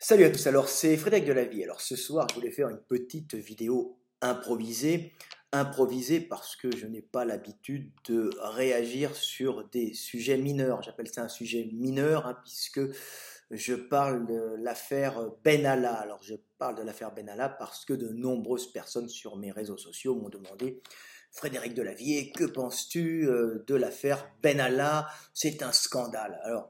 Salut à tous, alors c'est Frédéric Delavie. Alors ce soir, je voulais faire une petite vidéo improvisée. Improvisée parce que je n'ai pas l'habitude de réagir sur des sujets mineurs. J'appelle ça un sujet mineur puisque je parle de l'affaire Benalla. Alors je parle de l'affaire Benalla parce que de nombreuses personnes sur mes réseaux sociaux m'ont demandé: Frédéric Delavie, que penses-tu de l'affaire Benalla? C'est un scandale. Alors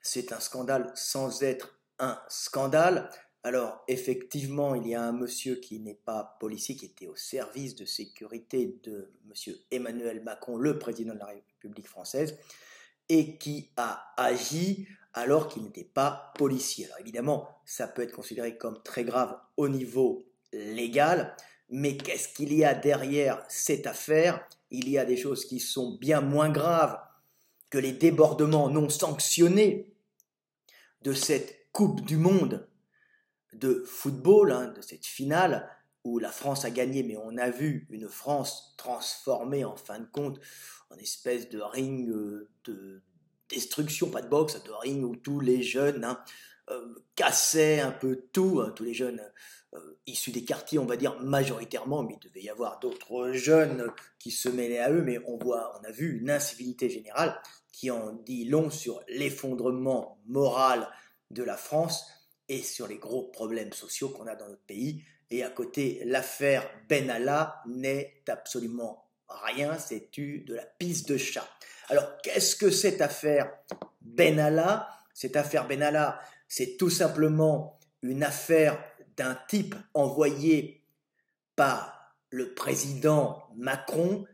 c'est un scandale sans être un scandale. Alors, effectivement, il y a un monsieur qui n'est pas policier, qui était au service de sécurité de monsieur Emmanuel Macron, le président de la République française, et qui a agi alors qu'il n'était pas policier. Alors évidemment, ça peut être considéré comme très grave au niveau légal, mais qu'est-ce qu'il y a derrière cette affaire? Il y a des choses qui sont bien moins graves que les débordements non sanctionnés de cette Coupe du Monde de football, de cette finale où la France a gagné, mais on a vu une France transformée en fin de compte en espèce de ring de destruction, pas de boxe, de ring où tous les jeunes cassaient un peu tout, tous les jeunes issus des quartiers, on va dire majoritairement, mais il devait y avoir d'autres jeunes qui se mêlaient à eux, mais on a vu une incivilité générale qui en dit long sur l'effondrement moral de la France et sur les gros problèmes sociaux qu'on a dans notre pays. Et à côté, l'affaire Benalla n'est absolument rien, c'est de la pisse de chat. Alors, qu'est-ce que cette affaire Benalla? Cette affaire Benalla, c'est tout simplement une affaire d'un type envoyé par le président Macron.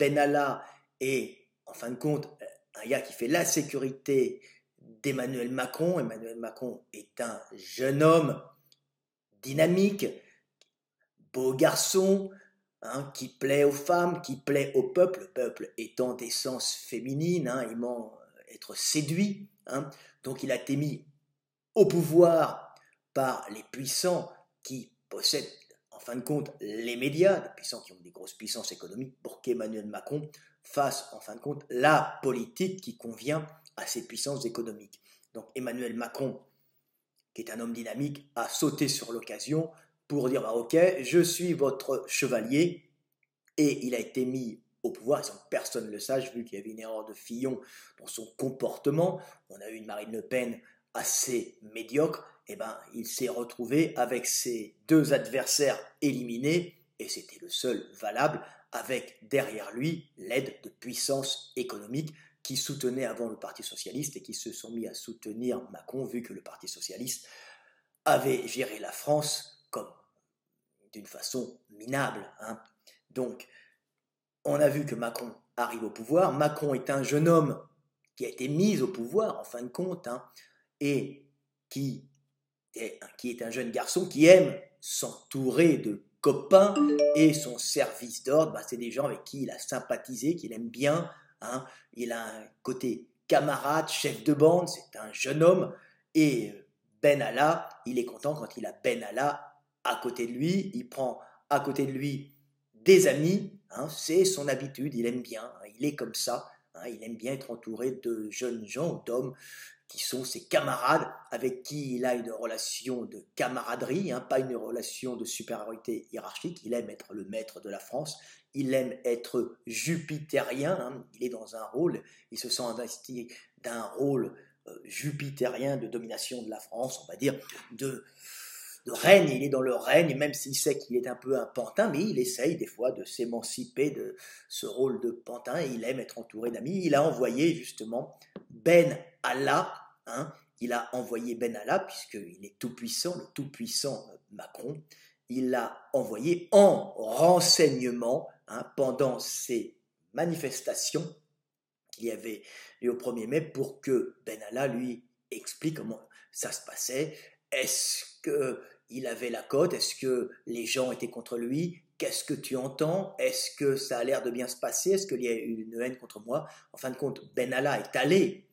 Benalla est, en fin de compte, un gars qui fait la sécurité d'Emmanuel Macron. Emmanuel Macron est un jeune homme dynamique, beau garçon, qui plaît aux femmes, qui plaît au peuple étant d'essence féminine, aimant être séduit. Donc il a été mis au pouvoir par les puissants qui possèdent en fin de compte les médias, des puissants qui ont des grosses puissances économiques, pour qu'Emmanuel Macron fasse en fin de compte la politique qui convient à ces puissances économiques. Donc Emmanuel Macron, qui est un homme dynamique, a sauté sur l'occasion pour dire ok, je suis votre chevalier, et il a été mis au pouvoir sans que personne ne le sache, vu qu'il y avait une erreur de Fillon dans son comportement. On a eu une Marine Le Pen assez médiocre, et il s'est retrouvé avec ses deux adversaires éliminés, et c'était le seul valable, avec derrière lui l'aide de puissances économiques qui soutenaient avant le Parti Socialiste et qui se sont mis à soutenir Macron, vu que le Parti Socialiste avait géré la France comme d'une façon minable. Donc, on a vu que Macron arrive au pouvoir. Macron est un jeune homme qui a été mis au pouvoir, en fin de compte, et qui est un jeune garçon qui aime s'entourer de copains, et son service d'ordre, c'est des gens avec qui il a sympathisé, qu'il aime bien. Il a un côté camarade, chef de bande, c'est un jeune homme, et Benalla, il est content quand il a Benalla à côté de lui, il prend à côté de lui des amis, c'est son habitude, il aime bien, il est comme ça, il aime bien être entouré de jeunes gens, d'hommes qui sont ses camarades, avec qui il a une relation de camaraderie, pas une relation de supériorité hiérarchique. Il aime être le maître de la France, il aime être jupitérien, il est dans un rôle, il se sent investi d'un rôle jupitérien de domination de la France, on va dire, de règne. Il est dans le règne, même s'il sait qu'il est un peu un pantin, mais il essaye des fois de s'émanciper de ce rôle de pantin, et il aime être entouré d'amis. Il a envoyé justement Benalla, il a envoyé Benalla, puisqu'il est tout-puissant, le tout-puissant Macron, il l'a envoyé en renseignement pendant ces manifestations qu'il y avait eu au 1er mai, pour que Benalla lui explique comment ça se passait. Est-ce qu'il avait la cote? Est-ce que les gens étaient contre lui? Qu'est-ce que tu entends? Est-ce que ça a l'air de bien se passer? Est-ce qu'il y a eu une haine contre moi? En fin de compte, Benalla est allé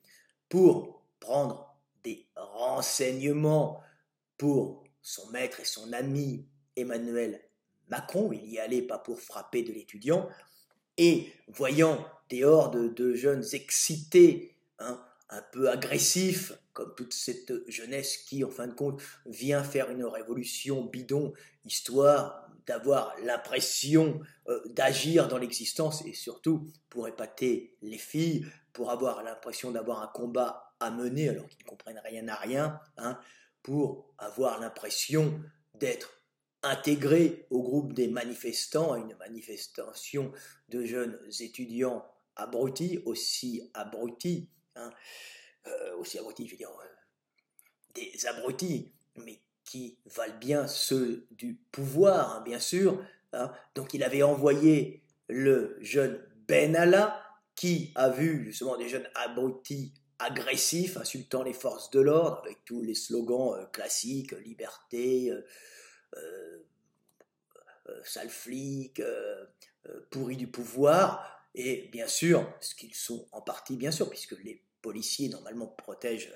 pour prendre des renseignements pour son maître et son ami Emmanuel Macron. Il y allait pas pour frapper de l'étudiant. Et voyant des hordes de jeunes excités un peu agressif, comme toute cette jeunesse qui, en fin de compte, vient faire une révolution bidon, histoire d'avoir l'impression d'agir dans l'existence et surtout pour épater les filles, pour avoir l'impression d'avoir un combat à mener alors qu'ils ne comprennent rien à rien, hein, pour avoir l'impression d'être intégré au groupe des manifestants, à une manifestation de jeunes étudiants abrutis, hein, aussi abrutis, je veux dire, des abrutis, mais qui valent bien ceux du pouvoir, hein, bien sûr. Hein. Donc il avait envoyé le jeune Benalla, qui a vu justement des jeunes abrutis agressifs, insultant les forces de l'ordre, avec tous les slogans classiques, liberté, euh, sale flic, pourri du pouvoir, et bien sûr, ce qu'ils sont en partie, bien sûr, puisque les policiers normalement protègent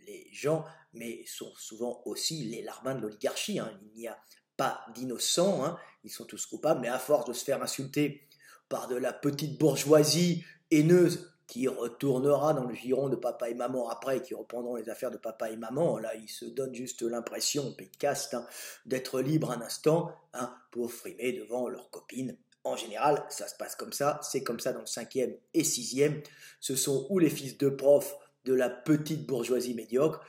les gens, mais sont souvent aussi les larbins de l'oligarchie. Hein. Il n'y a pas d'innocents, hein. Ils sont tous coupables, mais à force de se faire insulter par de la petite bourgeoisie haineuse qui retournera dans le giron de papa et maman après, qui reprendront les affaires de papa et maman, là ils se donnent juste l'impression, pécaste, hein, d'être libres un instant, hein, pour frimer devant leurs copines. En général, ça se passe comme ça, c'est comme ça dans le 5e et 6e, ce sont ou les fils de profs de la petite bourgeoisie médiocre,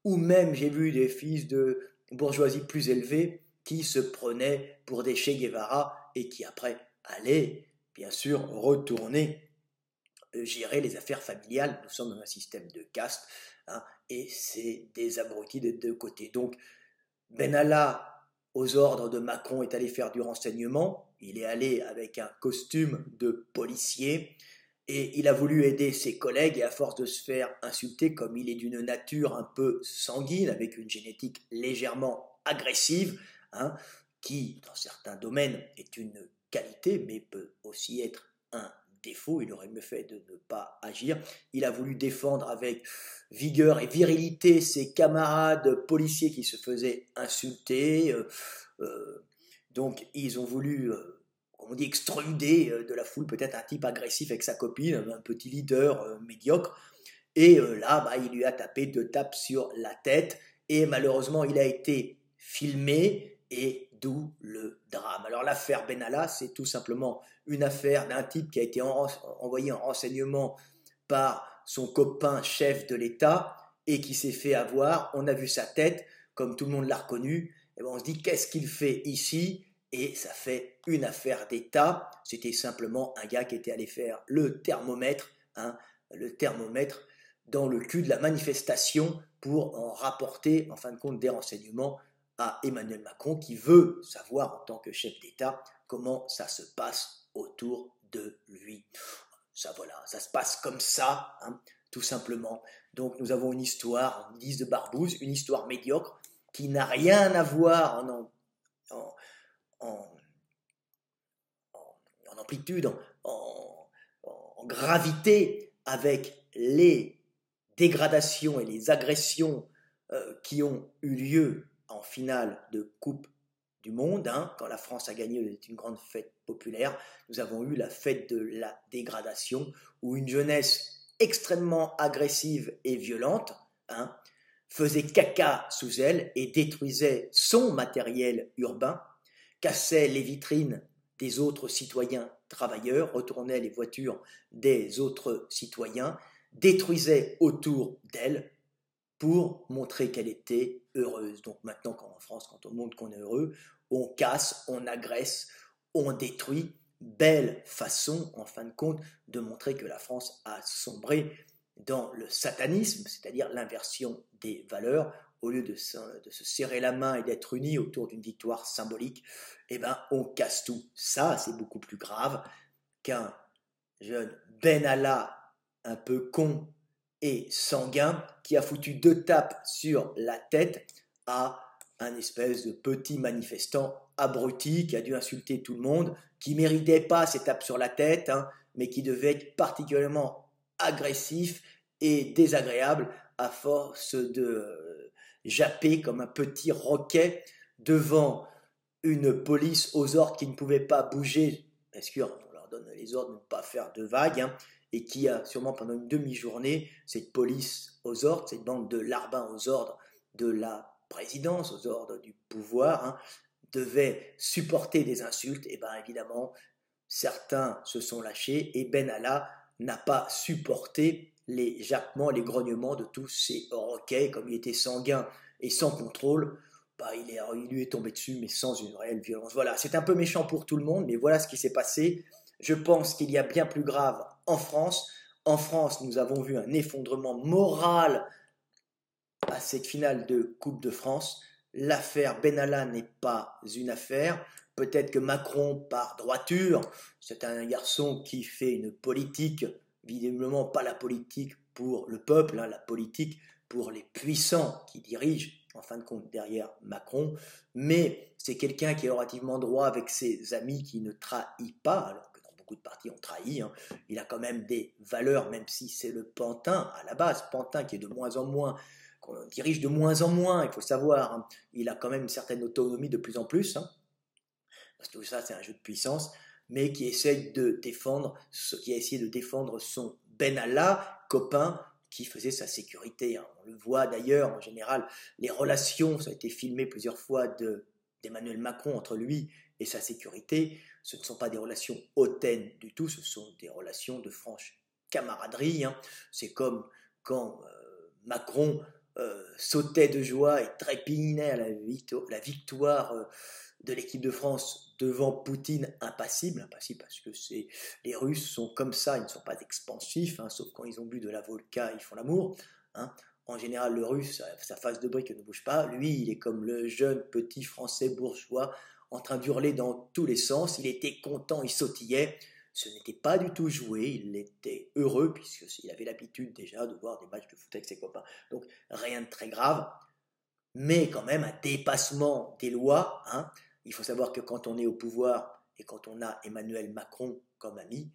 ou même j'ai vu des fils de bourgeoisie plus élevée qui se prenaient pour des Che Guevara et qui après allaient, bien sûr, retourner gérer les affaires familiales. Nous sommes dans un système de caste, hein, et c'est des abrutis des deux côtés. Donc Benalla, aux ordres de Macron, est allé faire du renseignement. Il est allé avec un costume de policier et il a voulu aider ses collègues, et à force de se faire insulter, comme il est d'une nature un peu sanguine, avec une génétique légèrement agressive, hein, qui dans certains domaines est une qualité mais peut aussi être un défaut, il aurait mieux fait de ne pas agir. Il a voulu défendre avec vigueur et virilité ses camarades policiers qui se faisaient insulter. Donc ils ont voulu, comme on dit, extruder de la foule peut-être un type agressif avec sa copine, un petit leader médiocre. Et là, il lui a tapé 2 tapes sur la tête. Et malheureusement, il a été filmé, et d'où le drame. Alors l'affaire Benalla, c'est tout simplement une affaire d'un type qui a été envoyé en renseignement par son copain chef de l'État et qui s'est fait avoir. On a vu sa tête, comme tout le monde l'a reconnu. Et on se dit, qu'est-ce qu'il fait ici? Et ça fait une affaire d'État. C'était simplement un gars qui était allé faire le thermomètre, hein, le thermomètre dans le cul de la manifestation pour en rapporter, en fin de compte, des renseignements à Emmanuel Macron, qui veut savoir, en tant que chef d'État, comment ça se passe autour de lui. Ça, voilà, ça se passe comme ça, hein, tout simplement. Donc nous avons une histoire, une liste de Barbouze, une histoire médiocre, qui n'a rien à voir en, en, en amplitude, en gravité, avec les dégradations et les agressions qui ont eu lieu en finale de Coupe du Monde, hein, quand la France a gagné, c'était une grande fête populaire. Nous avons eu la fête de la dégradation, où une jeunesse extrêmement agressive et violente, hein, faisait caca sous elle et détruisait son matériel urbain, cassait les vitrines des autres citoyens travailleurs, retournait les voitures des autres citoyens, détruisait autour d'elle pour montrer qu'elle était heureuse. Donc maintenant, quand en France, quand on montre qu'on est heureux, on casse, on agresse, on détruit. Belle façon, en fin de compte, de montrer que la France a sombré dans le satanisme, c'est-à-dire l'inversion des valeurs. Au lieu de se serrer la main et d'être unis autour d'une victoire symbolique, eh ben, on casse tout. Ça, c'est beaucoup plus grave qu'un jeune Benalla un peu con et sanguin qui a foutu 2 tapes sur la tête à un espèce de petit manifestant abruti qui a dû insulter tout le monde, qui méritait pas ces tapes sur la tête, hein, mais qui devait être particulièrement agressif et désagréable à force de japper comme un petit roquet devant une police aux ordres qui ne pouvait pas bouger, parce qu'on leur donne les ordres de ne pas faire de vagues, hein, et qui a sûrement pendant une demi-journée, cette police aux ordres, cette bande de larbins aux ordres de la présidence, aux ordres du pouvoir, hein, devait supporter des insultes, et bien évidemment, certains se sont lâchés et Ben Allah n'a pas supporté les jappements, les grognements de tous ces roquets, comme il était sanguin et sans contrôle, bah, il lui est tombé dessus, mais sans une réelle violence. Voilà, c'est un peu méchant pour tout le monde, mais voilà ce qui s'est passé. Je pense qu'il y a bien plus grave en France. En France, nous avons vu un effondrement moral à cette finale de Coupe de France. L'affaire Benalla n'est pas une affaire. Peut-être que Macron, par droiture, c'est un garçon qui fait une politique, visiblement pas la politique pour le peuple, hein, la politique pour les puissants qui dirigent, en fin de compte, derrière Macron. Mais c'est quelqu'un qui est relativement droit avec ses amis, qui ne trahit pas, alors que dans beaucoup de partis on trahit. Hein. Il a quand même des valeurs, même si c'est le Pantin à la base, Pantin qui est de moins en moins qu'on dirige de moins en moins, il faut savoir. Hein. Il a quand même une certaine autonomie de plus en plus, hein, parce que tout ça c'est un jeu de puissance, mais qui essaye de défendre, qui a essayé de défendre son Ben Allah, copain, qui faisait sa sécurité. Hein. On le voit d'ailleurs, en général, les relations, ça a été filmé plusieurs fois d'Emmanuel Macron entre lui et sa sécurité, ce ne sont pas des relations hautaines du tout, ce sont des relations de franche camaraderie. Hein. C'est comme quand Macron sautait de joie et trépignait à la victoire de l'équipe de France devant Poutine, impassible parce que les Russes sont comme ça, ils ne sont pas expansifs, hein, sauf quand ils ont bu de la vodka, ils font l'amour. Hein. En général, le Russe, sa face de brique ne bouge pas. Lui, il est comme le jeune petit Français bourgeois en train d'hurler dans tous les sens. Il était content, il sautillait. Ce n'était pas du tout joué, il était heureux puisqu'il avait l'habitude déjà de voir des matchs de foot avec ses copains. Donc rien de très grave, mais quand même un dépassement des lois. Hein. Il faut savoir que quand on est au pouvoir et quand on a Emmanuel Macron comme ami,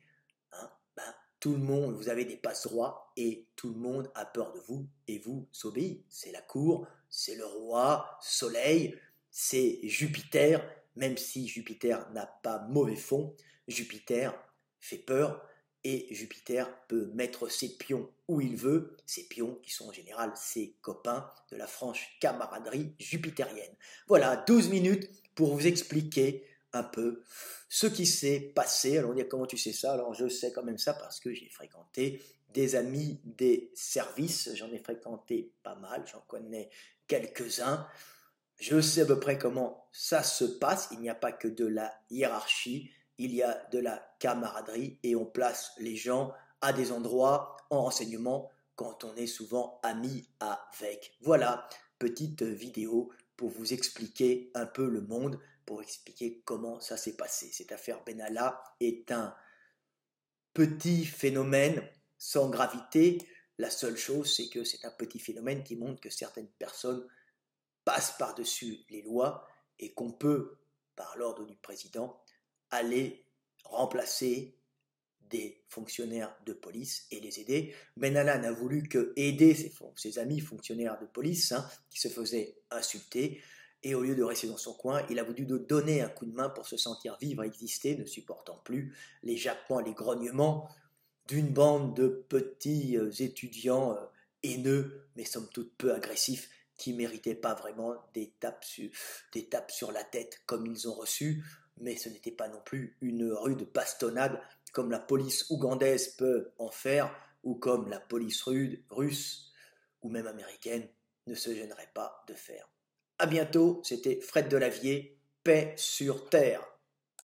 hein, ben, tout le monde, vous avez des passe-droits et tout le monde a peur de vous et vous obéit. C'est la cour, c'est le roi, Soleil, c'est Jupiter, même si Jupiter n'a pas mauvais fond, Jupiter fait peur et Jupiter peut mettre ses pions où il veut, ses pions qui sont en général ses copains de la franche camaraderie jupitérienne. Voilà, 12 minutes pour vous expliquer un peu ce qui s'est passé. Alors on dit comment tu sais ça? Alors je sais quand même ça parce que j'ai fréquenté des amis des services, j'en ai fréquenté pas mal, j'en connais quelques-uns. Je sais à peu près comment ça se passe, il n'y a pas que de la hiérarchie, il y a de la camaraderie et on place les gens à des endroits en renseignement quand on est souvent amis avec. Voilà, petite vidéo pour vous expliquer un peu le monde, pour expliquer comment ça s'est passé. Cette affaire Benalla est un petit phénomène sans gravité. La seule chose, c'est que c'est un petit phénomène qui montre que certaines personnes passent par-dessus les lois et qu'on peut, par l'ordre du président, aller remplacer des fonctionnaires de police et les aider. Benalla n'a voulu que aider ses amis fonctionnaires de police, hein, qui se faisaient insulter, et au lieu de rester dans son coin, il a voulu donner un coup de main pour se sentir vivre et exister, ne supportant plus les jappements, les grognements d'une bande de petits étudiants haineux, mais somme toute peu agressifs, qui ne méritaient pas vraiment des tapes sur la tête comme ils ont reçu, mais ce n'était pas non plus une rude bastonnade comme la police ougandaise peut en faire, ou comme la police russe, ou même américaine, ne se gênerait pas de faire. À bientôt, c'était Fred Delavier, paix sur terre.